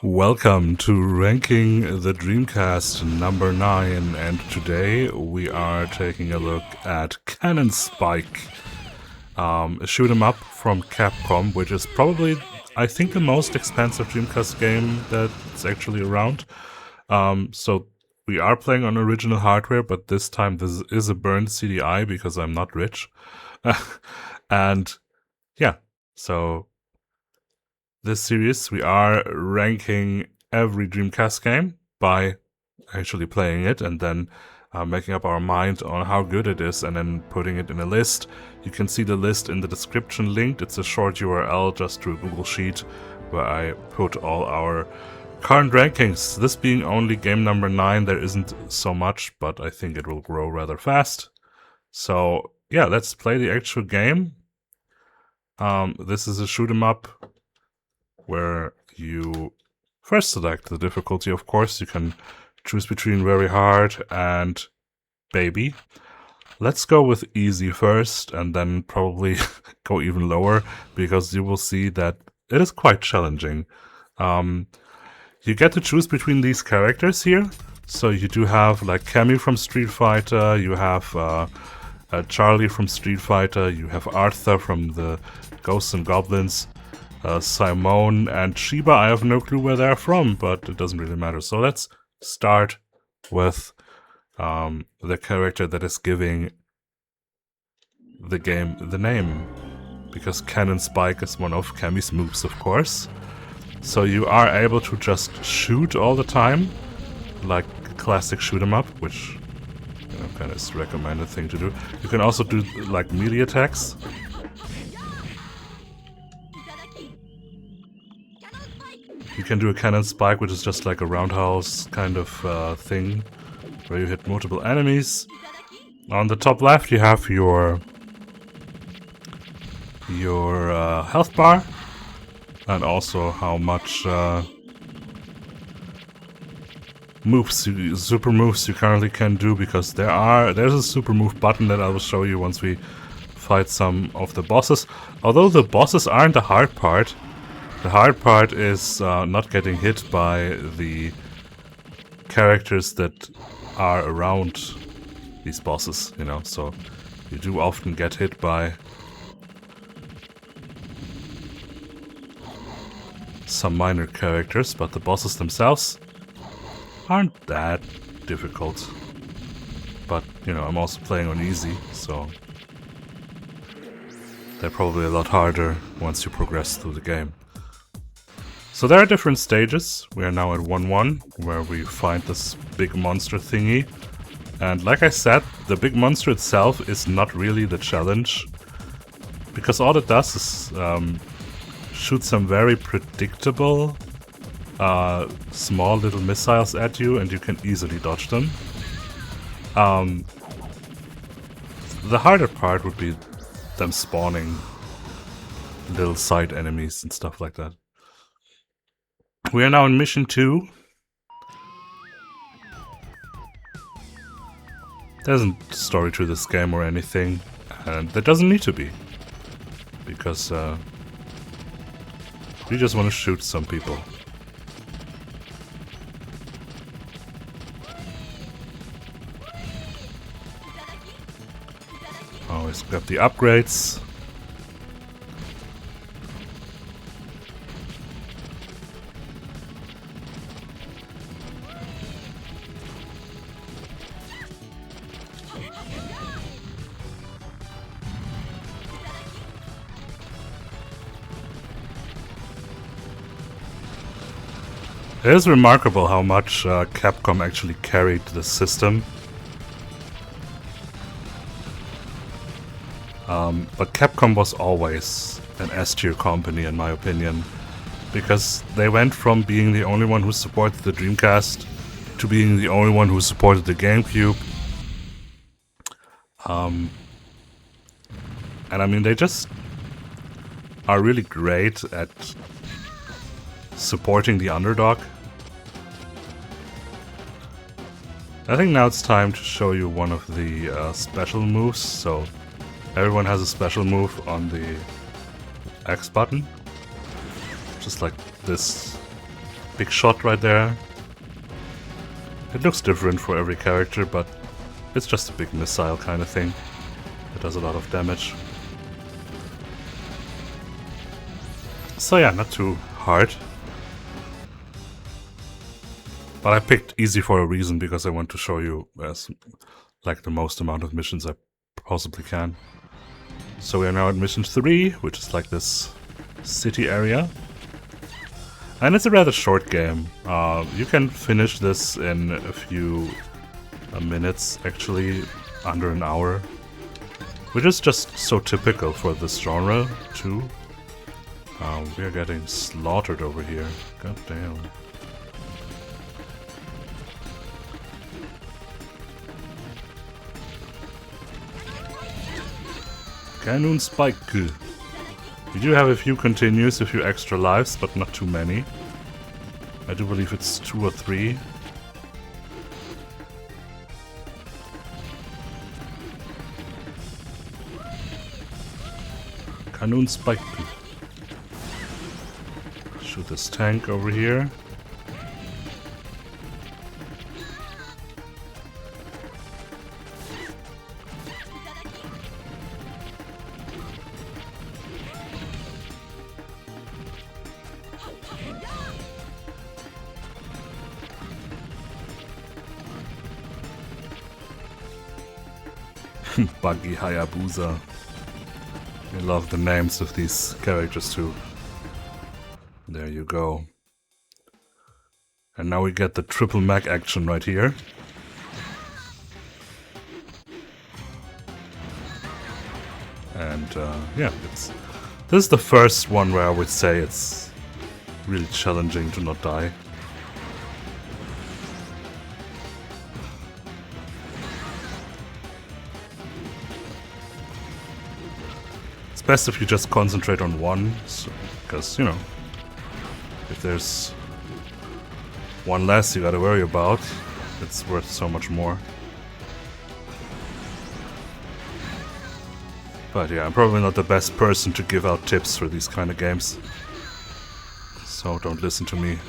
Welcome to Ranking the Dreamcast number 9, and today we are taking a look at Cannon Spike, a shoot 'em up from Capcom, which is probably, I think, the most expensive Dreamcast game that's actually around. So we are playing on original hardware, but this time this is a burned CDI because I'm not rich. And yeah, so this series, we are ranking every Dreamcast game by actually playing it and then making up our mind on how good it is and then putting it in a list. You can see the list in the description linked. It's a short URL just to a Google Sheet where I put all our current rankings. This being only game number 9, there isn't so much, but I think it will grow rather fast. So yeah, let's play the actual game. This is a shoot 'em up where you first select the difficulty. Of course, you can choose between very hard and baby. Let's go with easy first and then probably go even lower, because you will see that it is quite challenging. You get to choose between these characters here. So you do have like Cammy from Street Fighter, you have Charlie from Street Fighter, you have Arthur from the Ghosts and Goblins, Simone and Shiba. I have no clue where they're from, but it doesn't really matter. So let's start with the character that is giving the game the name, because Cannon Spike is one of Cammy's moves, of course. So you are able to just shoot all the time, like classic shoot 'em up, which kind of is a recommended thing to do. You can also do like melee attacks. You can do a Cannon Spike, which is just like a roundhouse kind of thing, where you hit multiple enemies. On the top left, you have your health bar, and also how much super moves you currently can do, because there's a super move button that I will show you once we fight some of the bosses. Although the bosses aren't the hard part. The hard part is not getting hit by the characters that are around these bosses, you know, so you do often get hit by some minor characters, but the bosses themselves aren't that difficult. But, you know, I'm also playing on easy, so they're probably a lot harder once you progress through the game. So there are different stages. We are now at 1-1, where we find this big monster thingy. And like I said, the big monster itself is not really the challenge, because all it does is shoot some very predictable small little missiles at you, and you can easily dodge them. The harder part would be them spawning little side enemies and stuff like that. We are now in mission 2. There isn't story to this game or anything, and there doesn't need to be, because you just want to shoot some people. Always grab the upgrades. It is remarkable how much Capcom actually carried the system. But Capcom was always an S-tier company, in my opinion, because they went from being the only one who supported the Dreamcast to being the only one who supported the GameCube. And I mean, they just are really great at supporting the underdog. I think now it's time to show you one of the special moves. So everyone has a special move on the X button, just like this big shot right there. It looks different for every character, but it's just a big missile kind of thing. It does a lot of damage. So yeah, not too hard. But I picked easy for a reason, because I want to show you as like the most amount of missions I possibly can. So we are now at mission 3, which is like this city area. And it's a rather short game. You can finish this in a few minutes, actually, under an hour. Which is just so typical for this genre, too. We are getting slaughtered over here. God damn. Cannon Spike. We do have a few continues, a few extra lives, but not too many. I do believe it's 2 or 3. Cannon Spike. Shoot this tank over here. Buggy Hayabusa. I love the names of these characters too. There you go. And now we get the triple mech action right here. And yeah, this is the first one where I would say it's really challenging to not die. It's best if you just concentrate on one, because, you know, if there's one less you gotta worry about, it's worth so much more. But yeah, I'm probably not the best person to give out tips for these kind of games, so don't listen to me.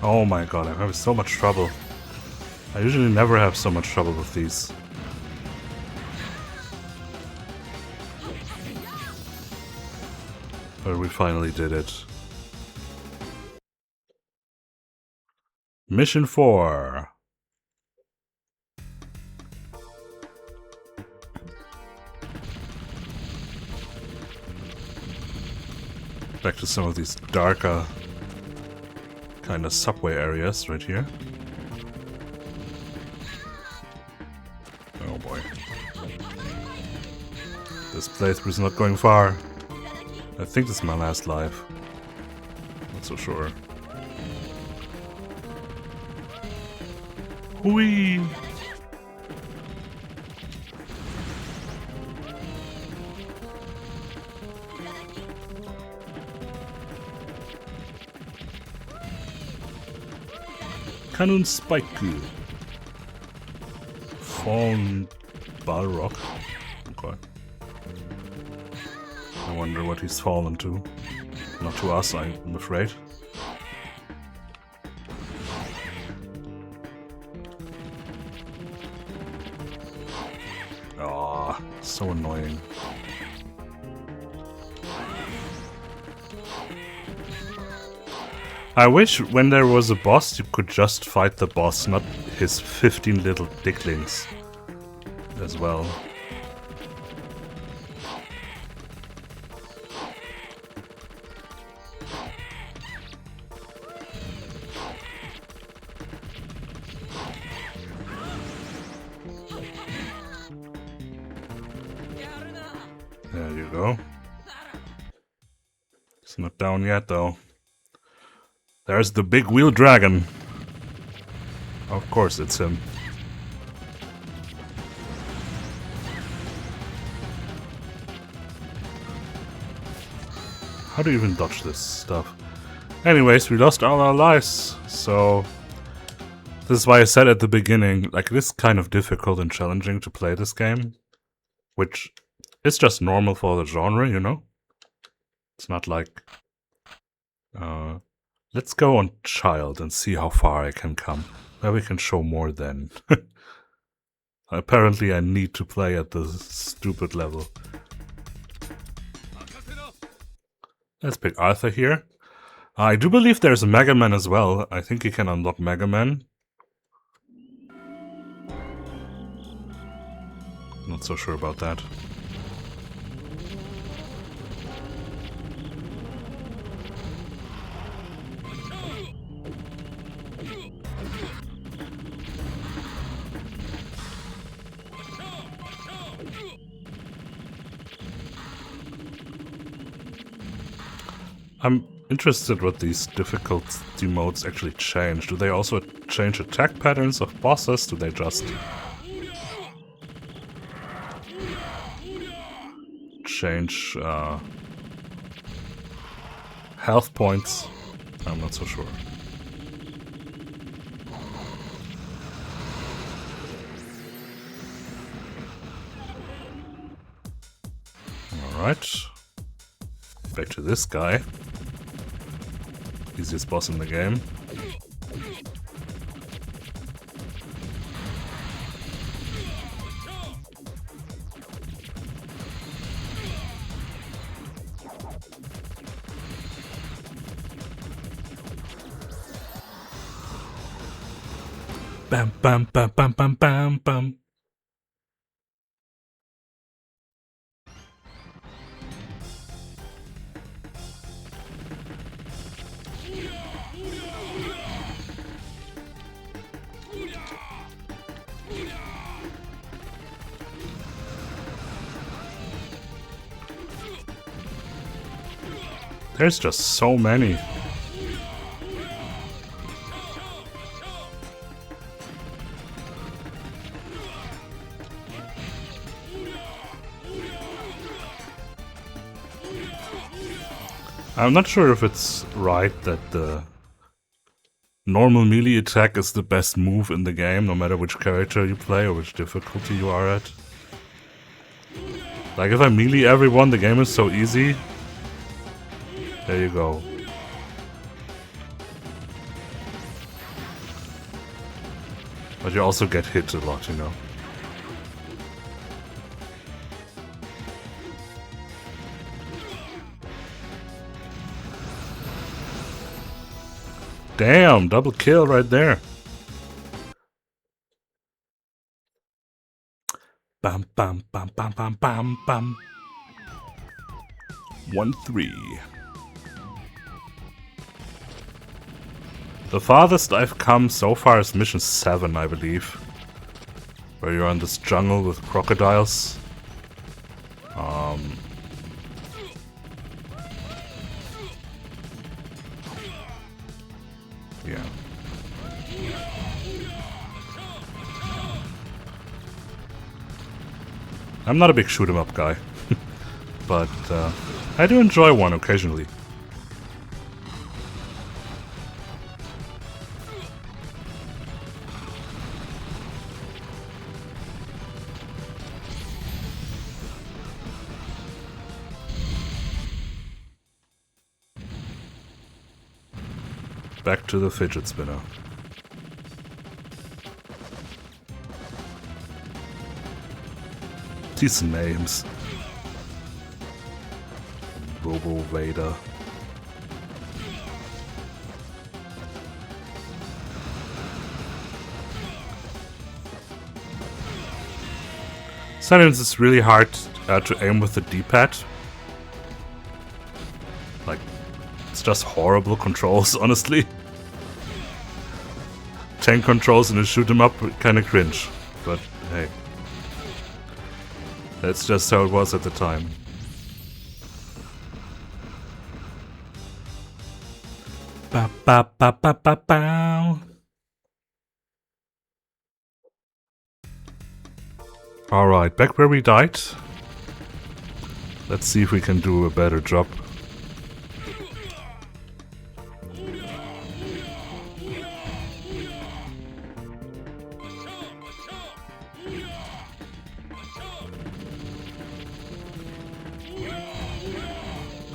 Oh my god, I'm having so much trouble. I usually never have so much trouble with these. But we finally did it. Mission 4. Back to some of these darker kind of subway areas right here. Oh boy. This playthrough is not going far. I think this is my last life. Not so sure. Whee! Cannon Spike. Fallen Balrog. Okay. I wonder what he's fallen to. Not to us, I'm afraid. Ah, so annoying. I wish when there was a boss you could just fight the boss, not his 15 little dicklings as well. There you go. It's not down yet though. There's the big wheel dragon. Of course it's him. How do you even dodge this stuff? Anyways, we lost all our lives, so this is why I said at the beginning, like, it is kind of difficult and challenging to play this game, which is just normal for the genre, you know? It's not like... let's go on child and see how far I can come. Maybe we can show more then. Apparently I need to play at the stupid level. Let's pick Arthur here. I do believe there's a Mega Man as well. I think you can unlock Mega Man. Not so sure about that. I'm interested what these difficulty modes actually change. Do they also change attack patterns of bosses? Do they just change health points? I'm not so sure. Alright. Back to this guy. Easiest boss in the game. Bam bam bam bam bam bam bam. There's just so many. I'm not sure if it's right that the normal melee attack is the best move in the game, no matter which character you play or which difficulty you are at. Like, if I melee everyone, the game is so easy. There you go. But you also get hit a lot, you know. Damn, double kill right there. Bam bam bam bam bam bam bam. 1-3. The farthest I've come so far is mission 7, I believe. Where you're in this jungle with crocodiles. Yeah. I'm not a big shoot 'em up guy. But I do enjoy one occasionally. Back to the fidget spinner. These names. Robo Vader. Sometimes it's really hard to aim with the D-pad. Like, it's just horrible controls, honestly. Tank controls in a shoot 'em up kinda cringe, but hey. That's just how it was at the time. Ba ba ba ba ba ba. Alright, back where we died. Let's see if we can do a better job.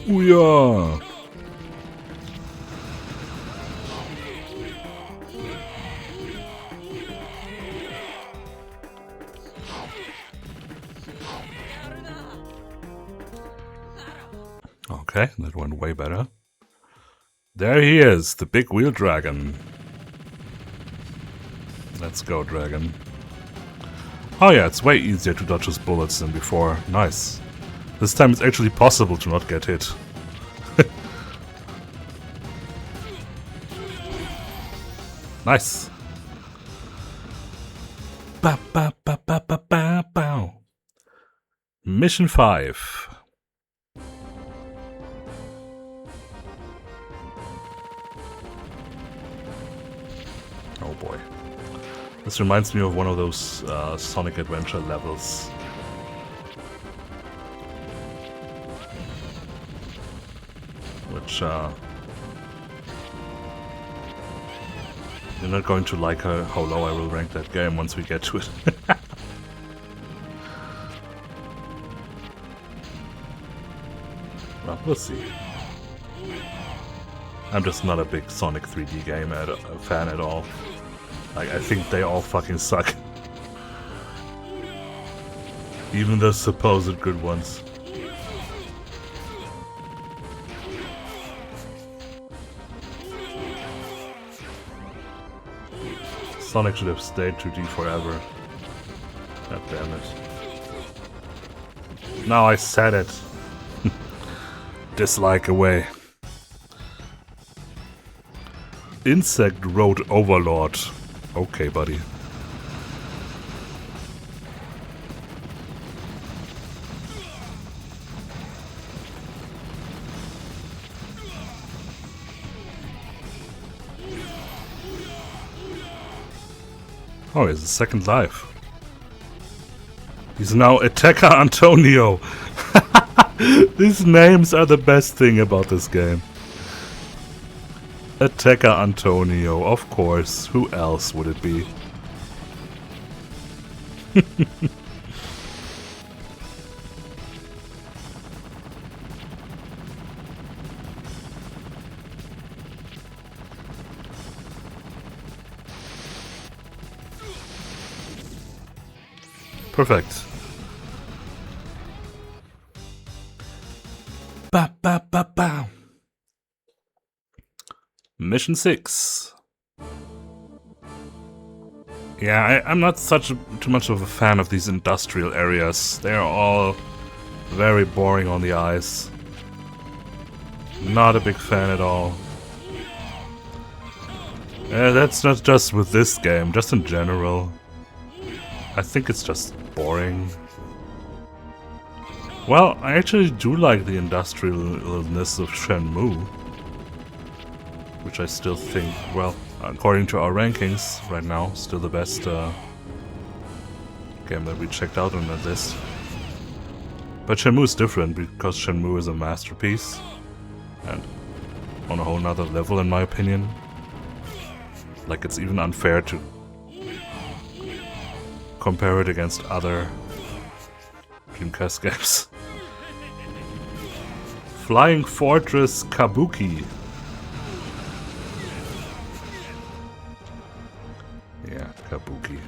Booyah! Okay, that went way better. There he is, the big wheel dragon. Let's go, dragon. Oh yeah, it's way easier to dodge his bullets than before. Nice. This time it's actually possible to not get hit. Nice. Ba ba ba ba ba ba ba. Mission 5. Oh boy. This reminds me of one of those Sonic Adventure levels. Which, you're not going to like how low I will rank that game once we get to it. Well, we'll see. I'm just not a big Sonic 3D game fan at all. Like, I think they all fucking suck. Even the supposed good ones. Sonic should have stayed 2D forever. God damn it. Now I said it. Dislike away. Insect Road Overlord. Okay, buddy. Oh, he has a second life. He's now Attacker Antonio. These names are the best thing about this game. Attacker Antonio, of course. Who else would it be? Perfect. Ba ba ba ba. Mission 6. Yeah, I'm not too much of a fan of these industrial areas. They're all very boring on the eyes. Not a big fan at all. That's not just with this game, just in general. I think it's just boring. Well, I actually do like the industrialness of Shenmue. Which I still think, well, according to our rankings right now, still the best game that we checked out on that list. But Shenmue is different because Shenmue is a masterpiece. And on a whole nother level in my opinion. Like, it's even unfair to compare it against other Dreamcast games. Flying Fortress Kabuki. Yeah, Kabuki.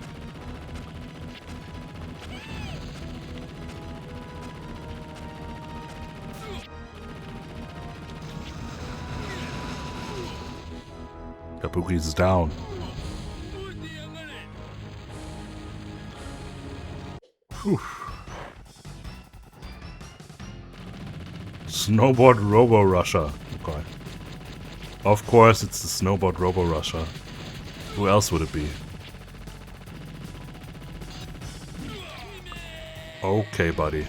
Kabuki's down. Whew. Snowboard Robo Russia. Okay. Of course, it's the Snowboard Robo Russia. Who else would it be? Okay, buddy.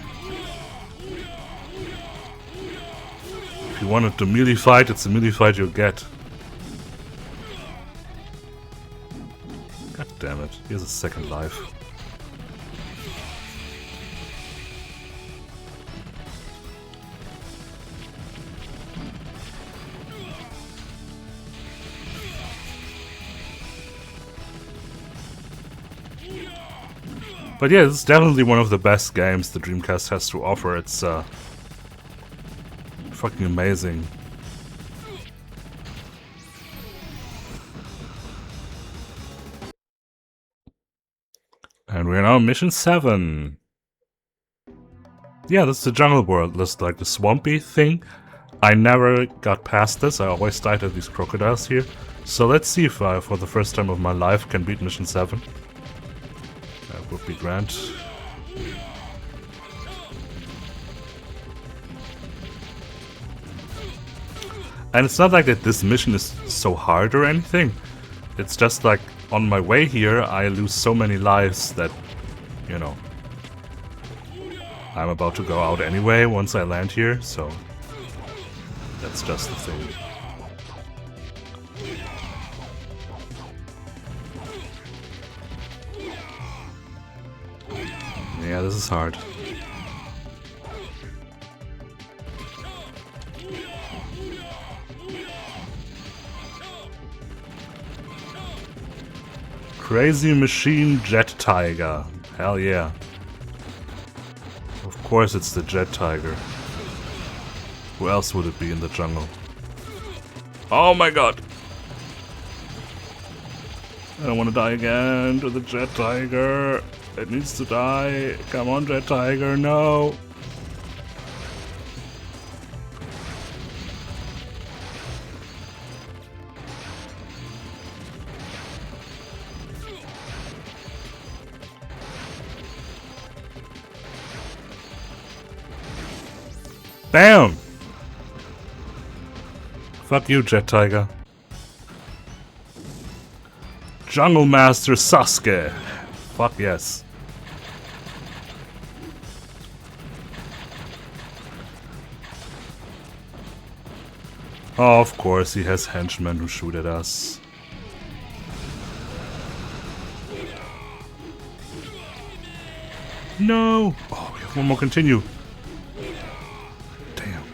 If you wanted to melee fight, it's a melee fight you'll get. God damn it, he has a second life. But yeah, it's definitely one of the best games the Dreamcast has to offer. It's fucking amazing. And we're now on mission 7. Yeah, this is the jungle world. This is like the swampy thing. I never got past this. I always died at these crocodiles here. So let's see if I, for the first time of my life, can beat mission 7. That would be grand. And it's not like that this mission is so hard or anything. It's just like, on my way here, I lose so many lives that, you know, I'm about to go out anyway once I land here, so that's just the thing. Yeah, this is hard. Crazy Machine Jet Tiger. Hell yeah. Of course it's the Jet Tiger. Who else would it be in the jungle? Oh my god! I don't want to die again to the Jet Tiger. It needs to die. Come on, Jet Tiger, no! Bam! Fuck you, Jet Tiger. Jungle Master Sasuke. Fuck yes. Oh, of course, he has henchmen who shoot at us. No! Oh, we have one more continue. Damn.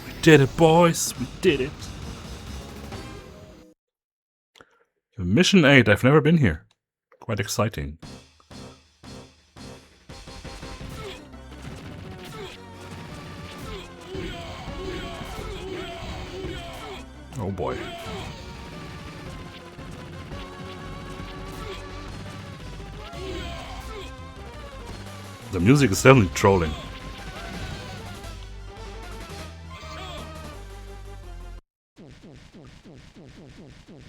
We did it, boys. We did it. Mission 8. I've never been here. Quite exciting. Oh boy. The music is definitely trolling.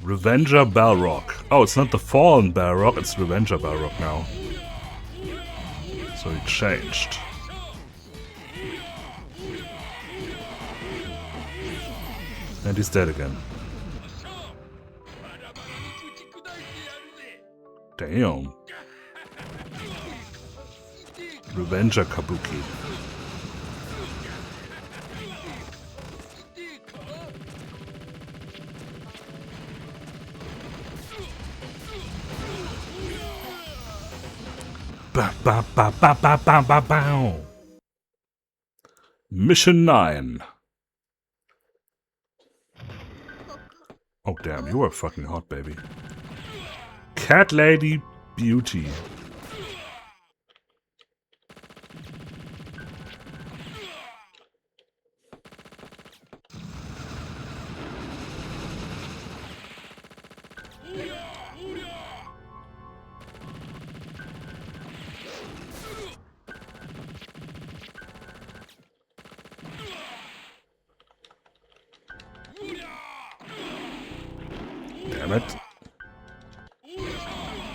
Revenger Balrog. Oh, it's not the fallen Balrog, it's Revenger Balrog now. So he changed. And he's dead again. Damn. Revenger Kabuki. Ba ba ba ba ba ba ba ba. Mission 9. Oh damn, you are fucking hot, baby. Cat Lady Beauty. Damn it.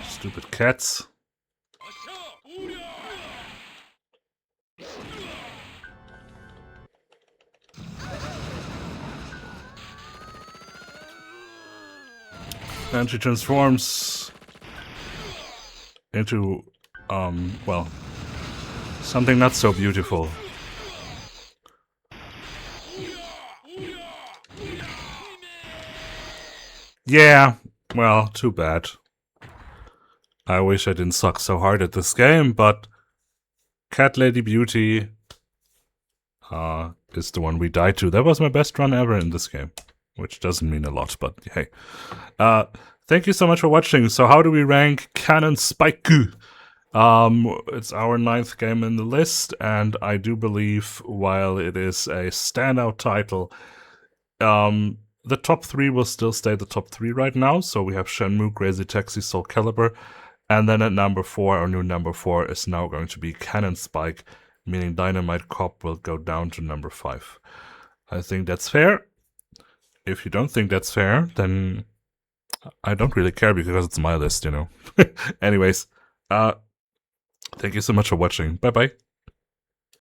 Stupid cats. And she transforms into, well, something not so beautiful. Yeah, well, too bad. I wish I didn't suck so hard at this game, but Cat Lady Beauty is the one we died to. That was my best run ever in this game, which doesn't mean a lot, but hey. Thank you so much for watching. So how do we rank Cannon Spike? It's our ninth game in the list, and I do believe while it is a standout title, the top three will still stay the top three right now. So we have Shenmue, Crazy Taxi, Soul Calibur, and then at number four, our new number four is now going to be Cannon Spike, meaning Dynamite Cop will go down to number five. I think that's fair. If you don't think that's fair, then I don't really care because it's my list, you know. Anyways, thank you so much for watching. Bye bye.